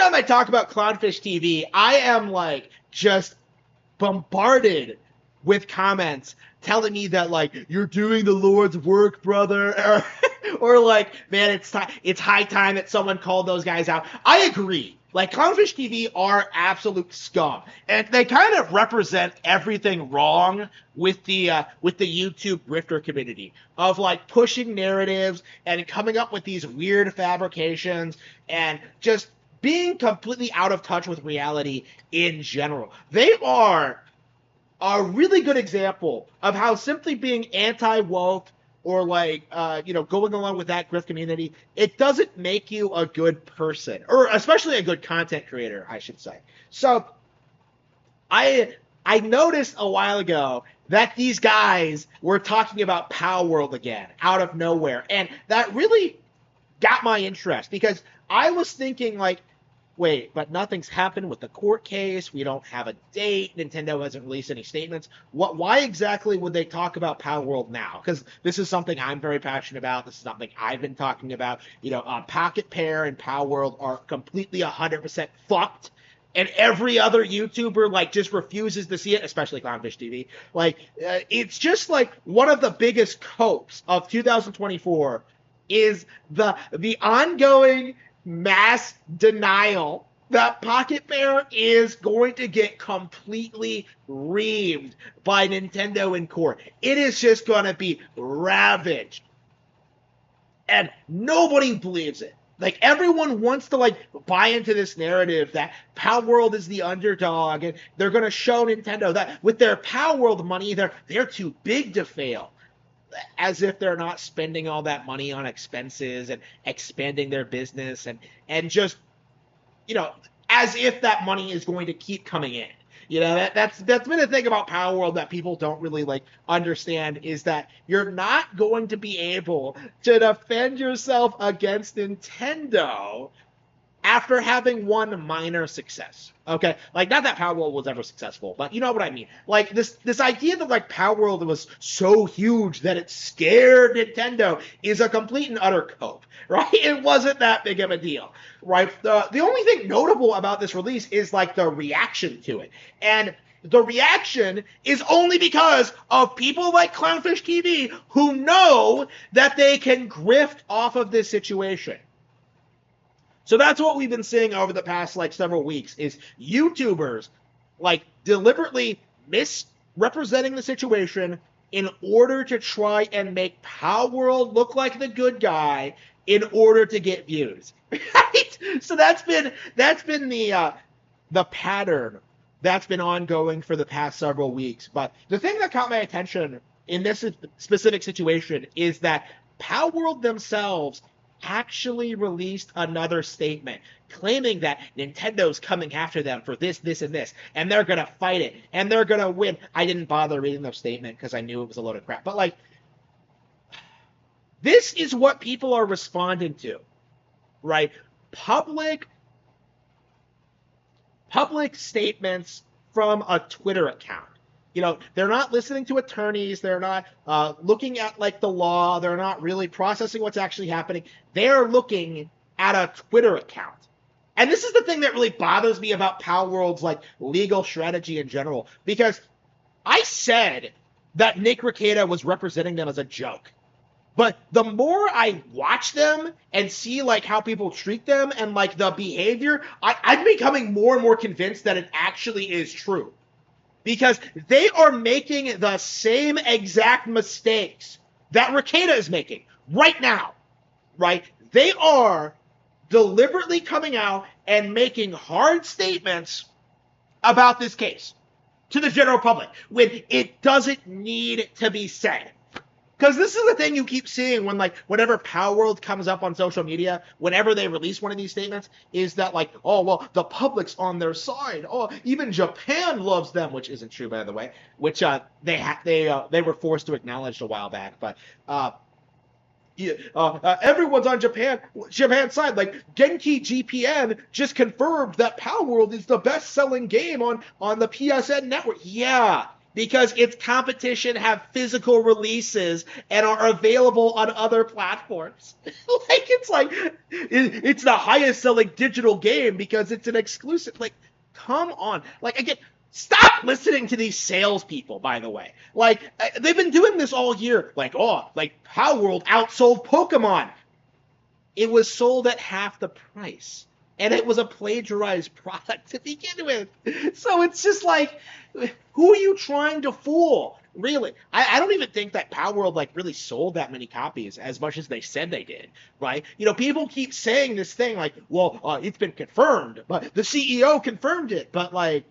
time I talk about Clownfish TV, I am like just bombarded with comments telling me that like you're doing the Lord's work, brother, or like, man, it's high time that someone called those guys out. I agree. Like, Clownfish TV are absolute scum, and they kind of represent everything wrong with the YouTube grifter community of like pushing narratives and coming up with these weird fabrications and just being completely out of touch with reality in general. They are a really good example of how simply being anti-woke or like going along with that grift community, it doesn't make you a good person, or especially a good content creator, I should say. So I noticed a while ago that these guys were talking about Palworld again out of nowhere, and that really got my interest because I was thinking like, wait, but nothing's happened with the court case. We don't have a date. Nintendo hasn't released any statements. Why exactly would they talk about Palworld now? Because this is something I'm very passionate about. This is something I've been talking about. Pocket Pair and Palworld are completely 100% fucked. And every other YouTuber like just refuses to see it, especially Clownfish TV. It's just like one of the biggest copes of 2024 is the ongoing mass denial that Pocket Bear is going to get completely reamed by Nintendo in court. It is just going to be ravaged. And nobody believes it. Like, everyone wants to, buy into this narrative that Palworld is the underdog, and they're going to show Nintendo that with their Palworld money, they're too big to fail. As if they're not spending all that money on expenses and expanding their business and just, as if that money is going to keep coming in. That's been a thing about Palworld that people don't really understand, is that you're not going to be able to defend yourself against Nintendo after having one minor success. Okay? Not that Palworld was ever successful, but you know what I mean. This idea that Palworld was so huge that it scared Nintendo is a complete and utter cope, right? It wasn't that big of a deal, right? The only thing notable about this release is the reaction to it. And the reaction is only because of people like Clownfish TV who know that they can grift off of this situation. So that's what we've been seeing over the past several weeks is YouTubers deliberately misrepresenting the situation in order to try and make Palworld look like the good guy in order to get views. Right? So that's been the pattern that's been ongoing for the past several weeks. But the thing that caught my attention in this specific situation is that Palworld themselves actually released another statement claiming that Nintendo's coming after them for this, and this, and they're going to fight it, and they're going to win. I didn't bother reading their statement because I knew it was a load of crap. But, this is what people are responding to, right? Public statements from a Twitter account. They're not listening to attorneys. They're not looking at the law. They're not really processing what's actually happening. They're looking at a Twitter account. And this is the thing that really bothers me about Palworld's legal strategy in general, because I said that Nick Rekieta was representing them as a joke. But the more I watch them and see how people treat them and the behavior, I'm becoming more and more convinced that it actually is true. Because they are making the same exact mistakes that Rekieta is making right now, right? They are deliberately coming out and making hard statements about this case to the general public when it doesn't need to be said. Because this is the thing you keep seeing when, whenever Palworld comes up on social media, whenever they release one of these statements, is that, oh, well, the public's on their side. Oh, even Japan loves them, which isn't true, by the way, which they were forced to acknowledge a while back. But everyone's on Japan's side. Genki GPN just confirmed that Palworld is the best-selling game on the PSN network. Yeah, because its competition have physical releases and are available on other platforms. It's the highest selling digital game because it's an exclusive. Like, come on. Like, again, stop listening to these salespeople, by the way. Like, they've been doing this all year. Like, oh, like Palworld outsold Pokemon. It was sold at half the price. And it was a plagiarized product to begin with. So it's just like, who are you trying to fool? Really? I don't even think that Palworld like really sold that many copies as much as they said they did, right? You know, people keep saying this thing like, well, it's been confirmed, but the CEO confirmed it. But like,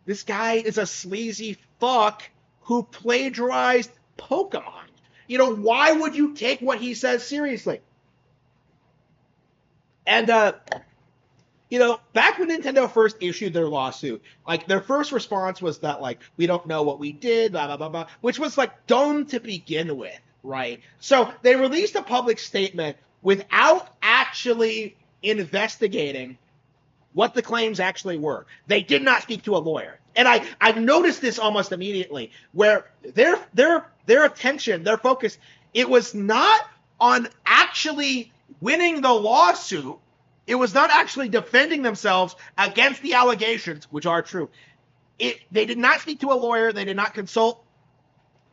this guy is a sleazy fuck who plagiarized Pokemon. You know, why would you take what he says seriously? And you know, back when Nintendo first issued their lawsuit, like their first response was that like we don't know what we did, blah blah blah blah, which was like dumb to begin with, right? So they released a public statement without actually investigating what the claims actually were. They did not speak to a lawyer. And I noticed this almost immediately, where their attention, their focus, it was not on actually winning the lawsuit. It was not actually defending themselves against the allegations, which are true. They did not speak to a lawyer. They did not consult.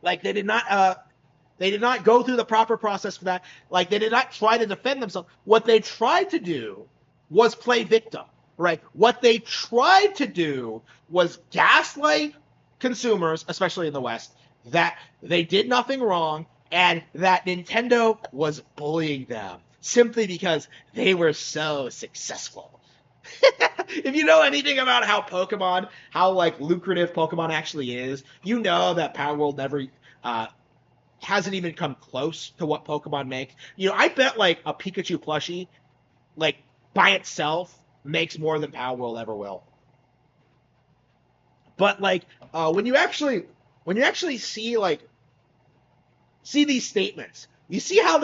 Like, they did not go through the proper process for that. Like, they did not try to defend themselves. What they tried to do was play victim, right? What they tried to do was gaslight consumers, especially in the West, that they did nothing wrong and that Nintendo was bullying them simply because they were so successful. If you know anything about how like lucrative Pokemon actually is, you know that Palworld never hasn't even come close to what Pokemon makes. You know, I bet like a Pikachu plushie, like by itself, makes more than Palworld ever will. But like when you actually see these statements, you see how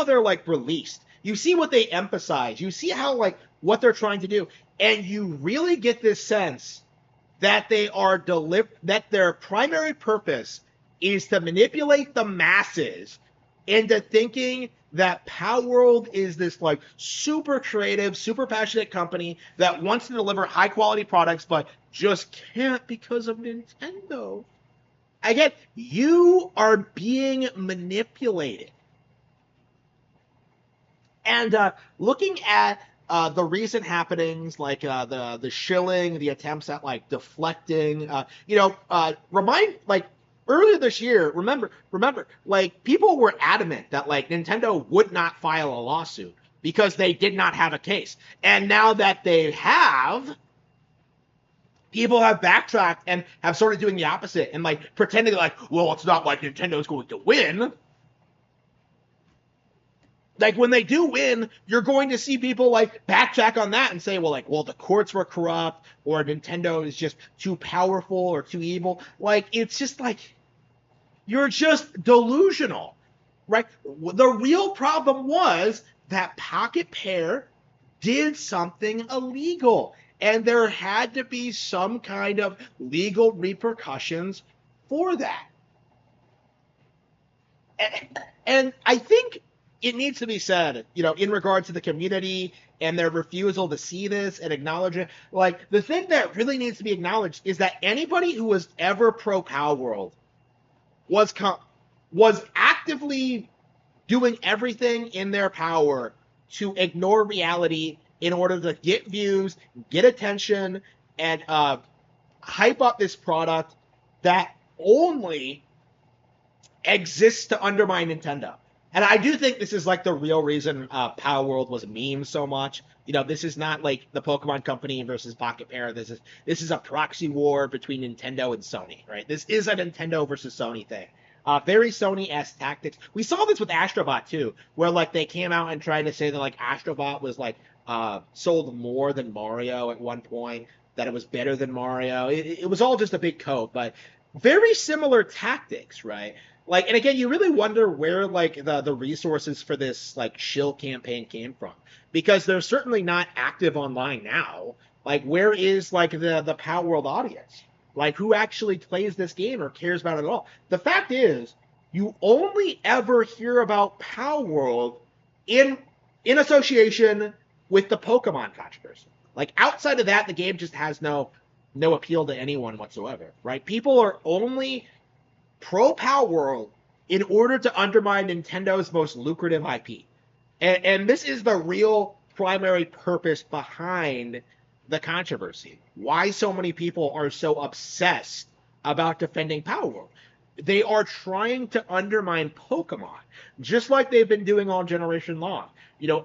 they're like released. You see what they emphasize. You see how like what they're trying to do, and you really get this sense that that their primary purpose is to manipulate the masses into thinking that Palworld is this like super creative, super passionate company that wants to deliver high quality products, but just can't because of Nintendo. Again, you are being manipulated. And looking at the recent happenings, like the shilling, the attempts at like deflecting, remind like earlier this year, remember, like people were adamant that like Nintendo would not file a lawsuit because they did not have a case, and now that they have, people have backtracked and have started doing the opposite and like pretending like, well, it's not like Nintendo's going to win. Like when they do win, you're going to see people like backtrack on that and say, well, the courts were corrupt or Nintendo is just too powerful or too evil. Like, it's just like, you're just delusional, right? The real problem was that Pocket Pair did something illegal, and there had to be some kind of legal repercussions for that. And I think it needs to be said, in regard to the community and their refusal to see this and acknowledge it. Like, the thing that really needs to be acknowledged is that anybody who was ever pro Palworld was actively doing everything in their power to ignore reality in order to get views, get attention, and hype up this product that only exists to undermine Nintendo. And I do think this is like the real reason Palworld was memed so much. This is not like the Pokemon Company versus Pocket Pair. This is a proxy war between Nintendo and Sony, right? This is a Nintendo versus Sony thing. Very Sony-esque tactics. We saw this with Astrobot too, where like they came out and tried to say that like Astrobot was like sold more than Mario at one point, that it was better than Mario. It was all just a big coat, but very similar tactics, right? Like, and again, you really wonder where like the resources for this like shill campaign came from, because they're certainly not active online now. Like, where is like the Palworld audience? Like, who actually plays this game or cares about it at all? The fact is, you only ever hear about Palworld in in association with the Pokemon controversy. Like, outside of that, the game just has no appeal to anyone whatsoever, right? People are only pro Palworld in order to undermine Nintendo's most lucrative IP. And this is the real primary purpose behind the controversy. Why so many people are so obsessed about defending Palworld. They are trying to undermine Pokemon, just like they've been doing all generation long.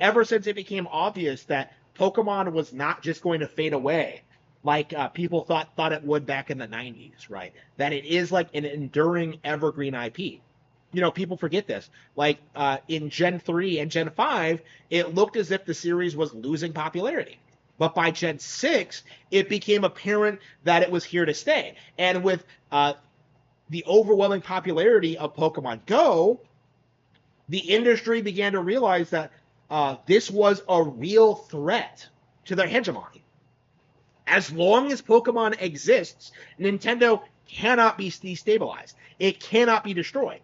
Ever since it became obvious that Pokemon was not just going to fade away, like people thought it would back in the 90s, right? That it is like an enduring evergreen IP. People forget this. Like in Gen 3 and Gen 5, it looked as if the series was losing popularity. But by Gen 6, it became apparent that it was here to stay. And with the overwhelming popularity of Pokemon Go, the industry began to realize that this was a real threat to their hegemony. As long as Pokemon exists, Nintendo cannot be destabilized. It cannot be destroyed.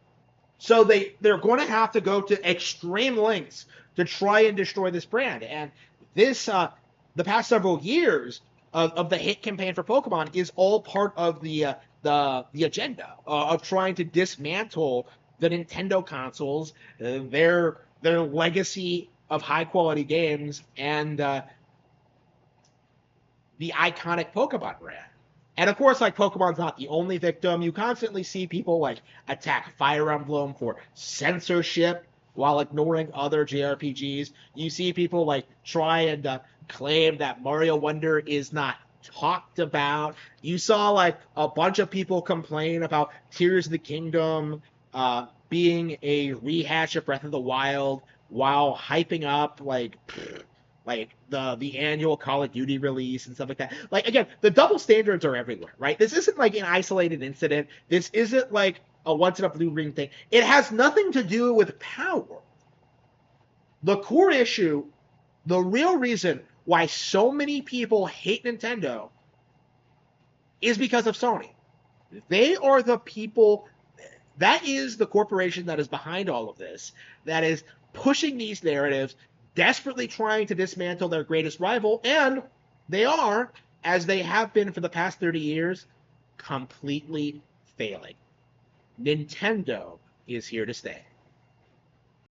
So they're going to have to go to extreme lengths to try and destroy this brand. And this, the past several years of the hit campaign for Pokemon is all part of the agenda of trying to dismantle the Nintendo consoles, their legacy of high quality games, and the iconic Pokemon brand. And of course, like, Pokemon's not the only victim. You constantly see people like attack Fire Emblem for censorship while ignoring other JRPGs. You see people like try and claim that Mario Wonder is not talked about. You saw like a bunch of people complain about Tears of the Kingdom being a rehash of Breath of the Wild while hyping up like the annual Call of Duty release and stuff like that. Like, again, the double standards are everywhere, right? This isn't like an isolated incident. This isn't like a once in a blue ring thing. It has nothing to do with power. The core issue, the real reason why so many people hate Nintendo is because of Sony. They are the people, that is the corporation that is behind all of this, that is pushing these narratives, desperately trying to dismantle their greatest rival, and they are, as they have been for the past 30 years, completely failing. Nintendo is here to stay.